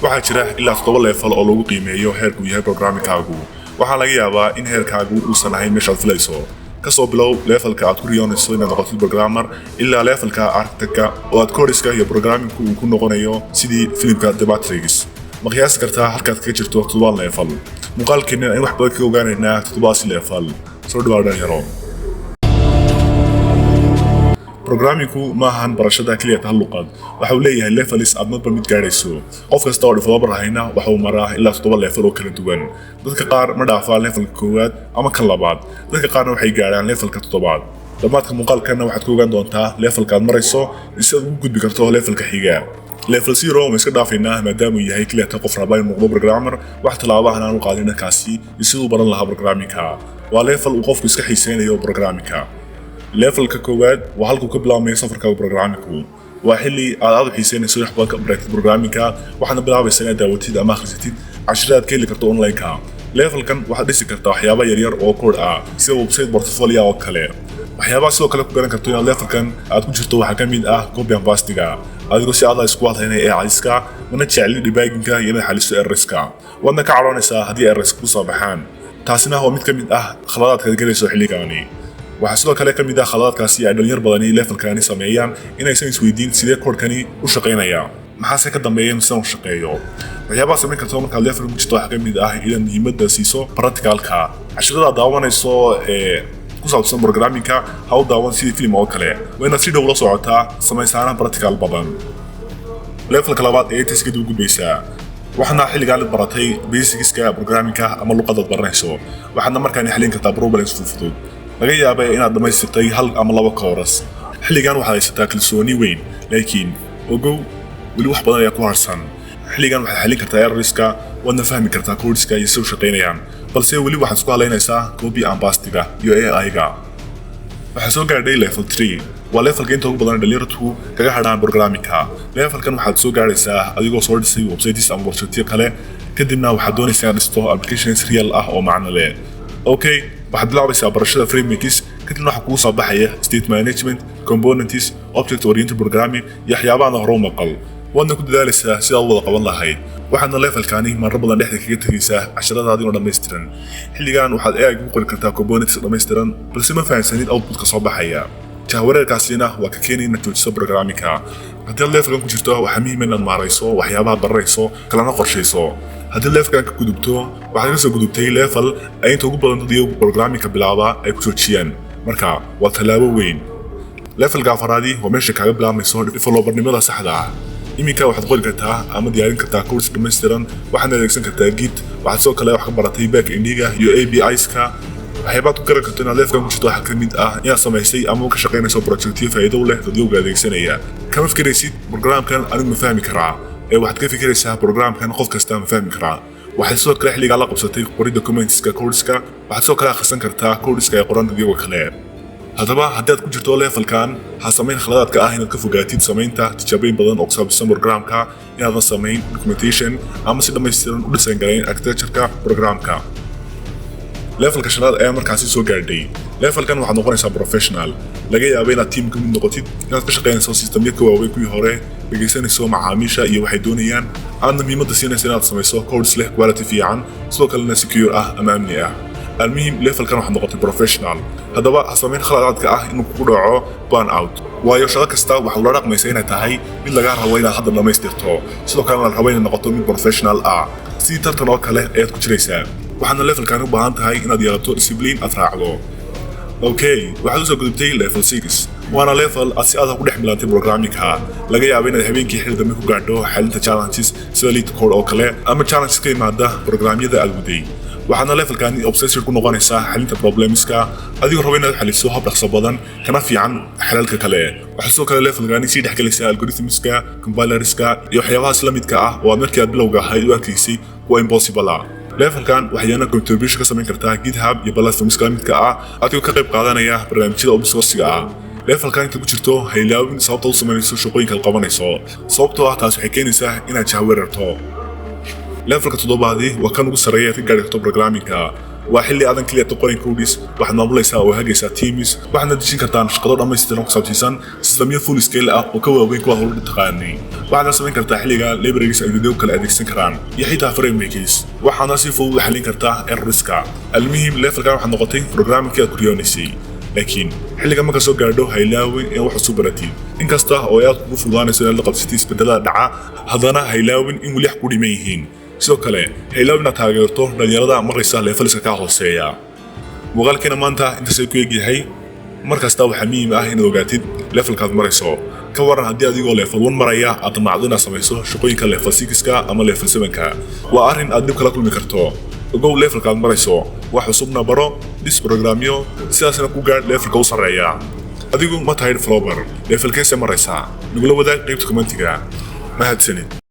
waxaa jira ilaa 7 level oo lagu qiimeeyo heerku yahay programming-kaagu waxaa laga yaabaa in heerkaagu uusan ahayn meeshaad filayso kasoo bilow levelka aad ku riyoonayso inaad noqoto programmer ilaa levelka architect-ka oo aad codingka iyo programming-ku uu ku noqonayo sidii filimka The Matrix ma qiyaasi kartaa halkaad kaga jirto 7 level muuqaalkeena in wax badan ka ogaanaynaa 7 level soo dhawaada yaro programming-ku ma ahan barashada kaliya hal luqad waxa uu leeyahay levels aad marba mid gaarayso qof kasta oo developer ahayna waxa uu maraa ilaa 7 level oo kala duwan dadka qaar ma dhaafaan levelka koowaad ama kan labaad dadka qaarna waxay gaaraan levelka 7aad dhammaadka muuqaalkana waxaad ku ogaan doontaa levelka aad marayso si aad ugu gudbi karto levelka xiga level 0 ma iska dhaafaynaa maadaama uu yahay kaliya qof raba inuu noqdo programmer wax talaabahan aan u qaadin kaasi sidoo baran lahaa programming-ka waa level uu qofku iska xiiseynayo programming-ka levelka koowaad waa halku ka bilaabmay safarka programming-ku waa xilli aad u xiiseynayso wax badan ka bartay programming-ka waxaana bilaabaysaa inaad daawatid ama akhrisatid casharada ka heli karto online-ka levelkan waxaad dhisi kartaa waxyaabo yaryar oo code ah sida website portfolio oo kale waxyaabaha sidoo kale ku garan karto inaad levelkan aad ku jirto waxaa ka mid ah copy and paste-ga adigoo si aad isku wadhaynay AI-ska mana jecli debugging-ka iyo inaad xaliso errors-ka waadna ka caroonaysaa haddii errors ku soo baxaan taasina waa mid ka mid ah khaladaadka galayso xilligaani waxaa sidoo kale ka mid ah khaladaadkaasi ay dhalinyar badani levelkani sameeyaan inaysan isweydiin sidee koodkani u shaqeynaya maxaase ka dambeeya inuu u shaqeeyo waxyaabaha samayn karto markaad level ku jirto waxaa ka mid ah inaad muhiimadda siiso practicalka casharada daawanayso ku saabsan programming-ka ha u daawan sidii film oo kale waa inaad si dhow la socotaa samaysaana practical badan levelka labaad ee test kadib gudbaysaa waxaana xilligan la baratay basics-ka programming-ka ama luqadda baranayso waxaadna markaan xalin kartaa problems fudud laga yaabay inaad dhamaystirtay hal ama 2 course xilligan waxaad haysataa kalsooni weyn laakiin ogow weli wax badan ayaa ku harsan xilligan waxaad xalin kartaa errors-ka waadna fahmi kartaa codeska iyo sida u shaqeynayaan balse weli waxaad isku halaynaysaa copy and paste-ga iyo AI-ga waxaa soo gaadhay level 3 waa levelka inta ugu badan dhalinyaradu kaga hadhaan programming-ka levelkan waxaad soo gaaraysaa adigoo soo dhisay websites ama website kale kadibna waxaad doonaysaa inaad dhisto applications real ah oo macno leh okay waxaad bilaabaysaa barashada frameworks kadibna waxa kugu soo baxaya state management components object oriented programming iyo waxyaabaha hore u maqal waadna ku dadaalaysaa sida aad wada qaban lahayd waxaadna levelkani marar badan dhexda kaga tagaysaa casharadaadii oo dhammaystiran xilligan waxaad AI ku qori kartaa components dhammaystiran balse ma fahansanid output-ka soo baxaya jahwareerkaasina waa ka keenaya inaad joojiso programming-ka haddii levelkan ku jirto waxaa muhiim inaad maarayso waxyaabaha baranayso kalena qorshayso haddii levelkan ka gudubto waxaad ka soo gudubtay level ay inta ugu badan dadii programming-ka bilaaba ay ku joojiyaan marka waa tallaabo weyn levelka afaraadi waa meesha kaaga bilaabmayso developernimada saxda ah iminka waxaad qori kartaa ama diyaarin kartaa course dhammaystiran waxaadna adeegsan kartaa git waxaad sidoo kale wax ka baratay back-end-ga iyo APIs-ka waxyaabaad ku garan karto inaad levelkan ku jirto waxaa ka mid ah inaad samaysay ama ka shaqaynayso projectyo faa'iido leh dadyowga adeegsanaya kama fikiraysid programkan anigu ma fahmi karaa waxaad ka fikiraysaa programkan qof kasta ma fahmi karaa waxaad sidoo kale xilligaa la qabsatay qoridda comments-ka codeska waxaad sidoo kale akhrisan kartaa codeska ee qoran dadyowga kale haddaba haddii aad ku jirto levelkan ha samayn khaladaadka ah inaad ka fogaatid samaynta tijaabooyin badan oo ku saabsan programka inaadan samayn documentation ama si dhammaystiran u dhisan garayn architecture-ka programka levelka shanaad ayaa markaasi soo gaadhay levelkan waxaad noqonaysaa professional laga yaabo inaad team ka mid noqotid inaad ka shaqaynayso systemyo ka waaweyn kuwii hore dhegaysanayso macaamiisha iyo waxay doonayaan aadna muhiimadda siinaysa inaad samayso codes leh quality fiican sidoo kalena secure ah ama amni ah المهم levelkan waxaad noqotay professional haddaba ha samayn khaladaadka ah inuu kugu dhaco burn out waayo shaqo kasta waxa ula dhaqmaysa inay tahay mid laga rabo inaad hadda dhamaystirto sidoo kalena la rabo inaad noqoto mid professional ah si tartan oo kale ayaad ku jiraysaa waxaana levelkan u baahan tahay inaad yeelato discipline aad raacdo okay waxaad u soo gudubtay level 6 waana level aad si adag ku dhex milantay programming-ka laga yaabo inaad habeenkii xil dambe ku gaadho xalinta challenges sida lead code oo kale ama challenges ka yimaada programyada aad waday waxaana levelkani obsession ku noqonaysaa xalinta problemska adigoo rabo inaad xaliso hab dhaqso badan kana fiican xalalka kale waxaa sidoo kale levelkani sii dhexgelaysaa algorithmska compilerska iyo waxyaabahaas la midka ah oo aad markii aad bilowga ahayd u arkaysay kuwa impossible ah levelkan waxyaana contribution ka samayn kartaa GitHub iyo platformska la midka ah adigoo ka qayb qaadanaya barnaamijyada open source-ga ah levelkan inta ku jirto ha ilaawin sababta u samaynayso shaqooyinka aad qabanayso sababtoo ah taas waxay keenaysaa inaad jahwareerto levelka 7 waa kan ugu sareeya ka gaari karto programming-ka وحلي أذن كلية تقرين كوديس واحد نابليسا وهاجيسا تيميس واحد ندشين كرتان شقدر أما يستلم كسبتيسان سيستمية فول سكيل وكوا وين كوا هو التقاني واحد نسمين كرتا حليقة ليبريس الفيديو كلا أديكسن كران يحيتها فريم ميكيس واحد ناسيفو حلين كرتا الريسكا المهم ليفل كان واحد نقطين بروجرام كده كوريونيسي لكن xilliga marka soo gaadho haylaawin in wax soo baratid inkasta oo aad ugu fududaanayso in la qabsatid isbedelada dhaca hadana haylaawin in wali wax ku dhiman yihiin sidoo kale haylaawin aad taageerto dhalinyarada maraysa levelka ka hooseeya muuqaalkana maanta inta soo ku eegyahay markasta waxa muhiim ah inaad ogaatid levelkaad marayso ka waran haddii adigoo level 1 maraya aad macduna samayso shaqooyinka level 6ka ama level 7ka waa arrin aad dib kala kulmi karto ugu levelkaad marayso wax cusubna baro dis programyo sidaasna ku gaar levelka u sareeya adigu ma tahay developer levelkeesa maraysa nugula wadaag qaybta commentiga mahadsanid